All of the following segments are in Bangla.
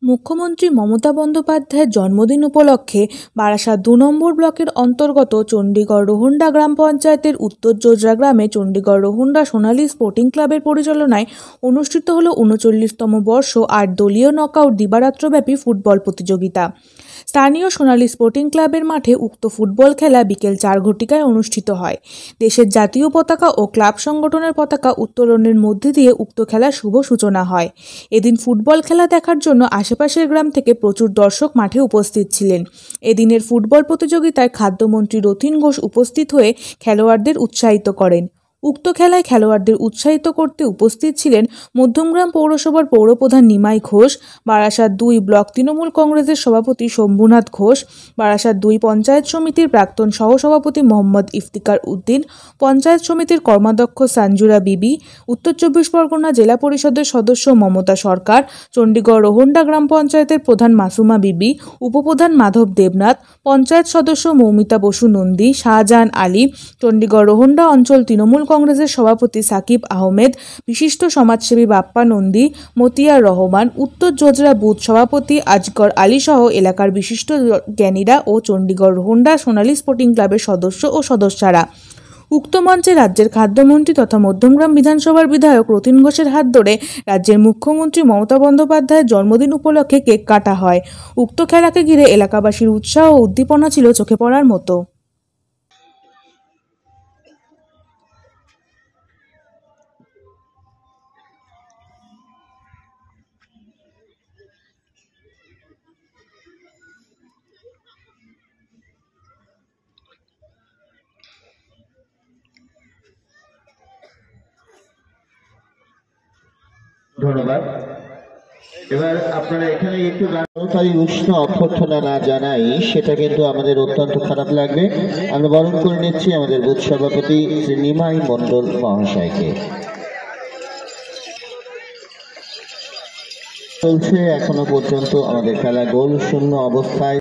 মুখ্যমন্ত্রী মমতা বন্দ্যোপাধ্যায়ের জন্মদিন উপলক্ষে বারাসাত ২ নম্বর ব্লকের অন্তর্গত চণ্ডীগড় রোহন্ডা গ্রাম পঞ্চায়েতের উত্তর জোজরা গ্রামে চণ্ডীগড় রোহন্ডা সোনালী স্পোর্টিং ক্লাবের পরিচালনায় অনুষ্ঠিত হল ৩৯তম বর্ষ ৮ দলীয় নকআউট দিবারাত্রব্যাপী ফুটবল প্রতিযোগিতা। স্থানীয় সোনালী স্পোর্টিং ক্লাবের মাঠে উক্ত ফুটবল খেলা বিকেল ৪ ঘটিকায় অনুষ্ঠিত হয়। দেশের জাতীয় পতাকা ও ক্লাব সংগঠনের পতাকা উত্তোলনের মধ্যে দিয়ে উক্ত খেলার শুভ সূচনা হয়। এদিন ফুটবল খেলা দেখার জন্য আশেপাশের গ্রাম থেকে প্রচুর দর্শক মাঠে উপস্থিত ছিলেন। এদিনের ফুটবল প্রতিযোগিতায় খাদ্যমন্ত্রী রথীন ঘোষ উপস্থিত হয়ে খেলোয়াড়দের উৎসাহিত করেন। উক্ত খেলায় খেলোয়াড়দের উৎসাহিত করতে উপস্থিত ছিলেন মধ্যমগ্রাম পৌরসভার পৌরপ্রধান নিমাই ঘোষ, বারাসাত ২ ব্লক তৃণমূল কংগ্রেসের সভাপতি শম্ভুনাথ ঘোষ, বারাসাত ২ পঞ্চায়েত সমিতির প্রাক্তন সহসভাপতি মোহাম্মদ ইফতিকার উদ্দিন, পঞ্চায়েত সমিতির কর্মাধ্যক্ষ সঞ্জুরা বিবি, উত্তর ২৪ পরগনা জেলা পরিষদের সদস্য মমতা সরকার, চণ্ডীগড় রোহন্ডা গ্রাম পঞ্চায়েতের প্রধান মাসুমা বিবি, উপপ্রধান মাধব দেবনাথ, পঞ্চায়েত সদস্য মৌমিতা বসু নন্দী, শাহজাহান আলী, চণ্ডীগড় রোহন্ডা অঞ্চল তৃণমূল কংগ্রেসের সভাপতি সাকিব আহমেদ, বিশিষ্ট সমাজসেবী বাপ্পা নন্দী, মতিয়ার রহমান, উত্তর জোজরা বুথ সভাপতি আজগর আলী সহ এলাকার বিশিষ্ট জ্ঞানীরা ও চণ্ডীগড় রোহন্ডা সোনালী স্পোর্টিং ক্লাবের সদস্য ও সদস্যরা। উক্ত মঞ্চে রাজ্যের খাদ্যমন্ত্রী তথা মধ্যমগ্রাম বিধানসভার বিধায়ক রথীন ঘোষের হাত ধরে রাজ্যের মুখ্যমন্ত্রী মমতা বন্দ্যোপাধ্যায়ের জন্মদিন উপলক্ষে কেক কাটা হয়। উক্ত খেলাকে ঘিরে এলাকাবাসীর উৎসাহ ও উদ্দীপনা ছিল চোখে পড়ার মতো। ধন্যবাদ। এবার আপনারা এখানে একটু গানতারি উষ্ণ অভ্যর্থনা না জানাই সেটা কিন্তু আমাদের অত্যন্ত খারাপ লাগবে। আমরা বরণ করে নিচ্ছি আমাদের বুথ সভাপতি শ্রী নিমাই মণ্ডল মহাশয়কে। চলছে এখনো পর্যন্ত আমাদের খেলা গোল শূন্য অবস্থায়।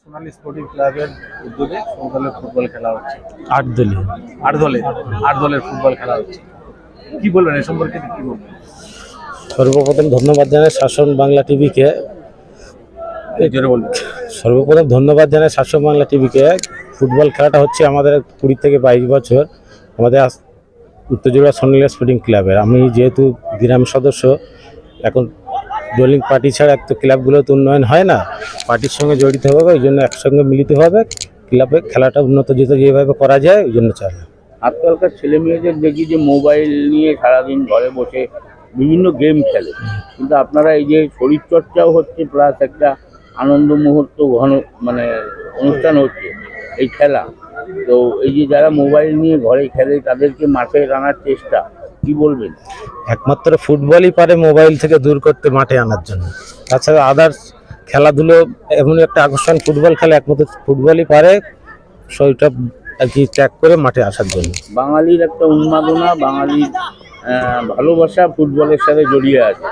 সোনালী স্পোর্টিং ক্লাবের উদ্যোগে সমতলের ফুটবল খেলা হচ্ছে। ৮ দলের ফুটবল খেলা হচ্ছে। কি বলবেন এ সম্পর্কে? কি বলবেন? সর্বপ্রথম ধন্যবাদ জানাই শাসন বাংলা টিভিকে। সর্বপ্রথম ধন্যবাদ জানাই শাসন বাংলা টিভিকে। ফুটবল খেলাটা হচ্ছে আমাদের ২০ থেকে ২২ বছর আমাদের উত্তর জেলা সোনালী স্পোর্টিং ক্লাবের। আমি যেহেতু গ্রাম সদস্য, এখন রুলিং পার্টি ছাড়া এক তো ক্লাবগুলো তো উন্নয়ন হয় না, পার্টির সঙ্গে জড়িত হবে, ওই জন্য একসঙ্গে মিলিত হবে ক্লাবে খেলাটা উন্নত যেভাবে করা যায় ওই জন্য চাই। আজকালকার ছেলে মেয়েদের দেখি যে মোবাইল নিয়ে সারাদিন ঘরে বসে বিভিন্ন গেম খেলে, কিন্তু আপনারা এই যে শরীরচর্চাও হচ্ছে প্লাস একটা আনন্দ মুহূর্ত ঘন অনুষ্ঠান হচ্ছে এই খেলা, তো এই যে যারা মোবাইল নিয়ে ঘরে খেলে তাদেরকে মাঠে আনার চেষ্টা, কি বলবেন? একমাত্র ফুটবলই পারে মোবাইল থেকে দূর করতে মাঠে আনার জন্য। তাছাড়া আদার্স খেলাধুলো এমন একটা আকর্ষণ, ফুটবল খেলা একমাত্র ফুটবলই পারে শরীরটা আর কি ত্যাগ করে মাঠে আসার জন্য। বাঙালির একটা উন্মাদনা, বাঙালির ভালোবাসা ফুটবলের সাথে জড়িয়ে আছে,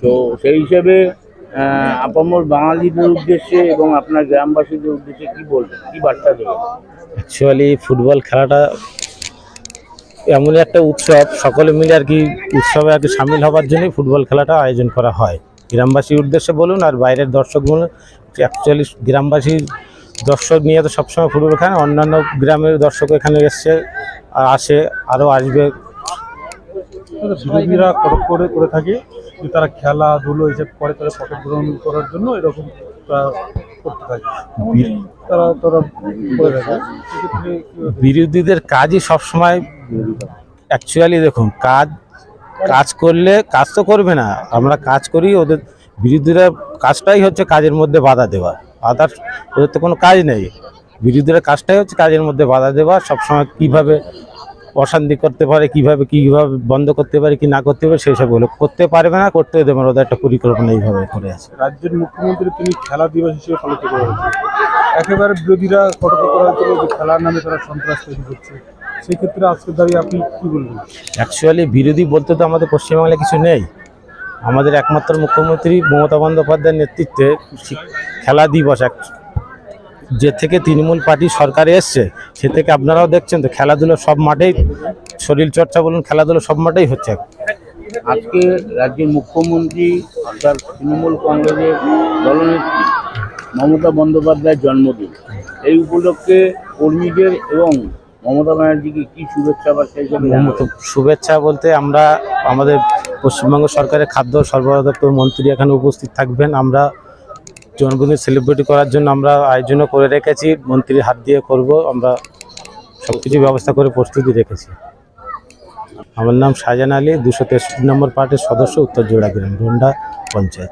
তো সেই হিসেবে আপামর বাঙালিদের উদ্দেশ্যে এবং আপনার গ্রামবাসীদের উদ্দেশ্যে কি বলবেন, কি বার্তা দেবেন? অ্যাকচুয়ালি ফুটবল খেলাটা এমনই একটা উৎসব, সকলে মিলে আর কি উৎসবে আর কি সামিল হওয়ার জন্যই ফুটবল খেলাটা আয়োজন করা হয়। গ্রামবাসীর উদ্দেশ্যে বলুন আর বাইরের দর্শক বলুন, অ্যাকচুয়ালি গ্রামবাসীর দর্শক নিয়ে তো সবসময় ফুটবল খেলে, অন্যান্য গ্রামের দর্শক এখানে এসছে, আসে, আরও আসবে। বিরোধীরা করে থাকে যে তারা খেলাধুলো হিসেব করে তারা পকেট গ্রহণ করার জন্য এরকম করতে থাকে, তারা করে থাকে। বিরোধীদের কাজই সবসময় অ্যাকচুয়ালি দেখুন, কাজ কাজ করলে কাজ তো করবে না, আমরা কাজ করি, ওদের বিরোধীরা কাজটাই হচ্ছে কাজের মধ্যে বাধা দেওয়া, আদার ওদের তো কোনো কাজ নেই। বিরোধীরা কাজটাই হচ্ছে কাজের মধ্যে বাধা দেওয়া, সবসময় কীভাবে অশান্তি করতে পারে, কীভাবে বন্ধ করতে পারে কি না করতে পারে সেই সবগুলো করতে পারবে না, করতে দেবে না, ওদের একটা পরিকল্পনা এইভাবে করে আছে। রাজ্যের মুখ্যমন্ত্রী তিনি খেলা দিবস হিসেবে পালিত করে একেবারে বিরোধীরা কটাক্ষ করার জন্য যে খেলার নামে তারা সন্ত্রাস তৈরি করছে, সেই ক্ষেত্রে আজকে দাঁড়িয়ে আপনি কী বলবেন? অ্যাকচুয়ালি বিরোধী বলতে তো আমাদের পশ্চিমবাংলায় কিছু নেই। আমাদের একমাত্র মুখ্যমন্ত্রী মমতা বন্দ্যোপাধ্যায়ের নেতৃত্বে খেলা দিবস যে থেকে তৃণমূল পার্টি সরকারে এসছে সে থেকে আপনারাও দেখছেন তো খেলাধুলো সব মাঠেই, শরীর চর্চা বলুন, খেলাধুলো সব মাঠেই হচ্ছে। আজকে রাজ্যের মুখ্যমন্ত্রী অর্থাৎ তৃণমূল কংগ্রেসের দলনেত্রী মমতা বন্দ্যোপাধ্যায়ের জন্মদিন, এই উপলক্ষে কর্মীদের এবং মমতা ব্যানার্জিকে কি শুভেচ্ছা বার্তা হিসেবে শুভেচ্ছা বলতে আমরা আমাদের পশ্চিমবঙ্গ সরকারের খাদ্য সরবরাহ দপ্তর মন্ত্রী এখানে উপস্থিত থাকবেন। আমরা জন্মদিন সেলিব্রেট করার জন্য আমরা আয়োজনও করে রেখেছি, মন্ত্রীর হাত দিয়ে করব, আমরা সব কিছু ব্যবস্থা করে প্রস্তুতি রেখেছি। আমার নাম শাহজাহান আলী, 263 নম্বর পার্টির সদস্য, উত্তর জোড়া গ্রাম, রোহন্ডা পঞ্চায়েত।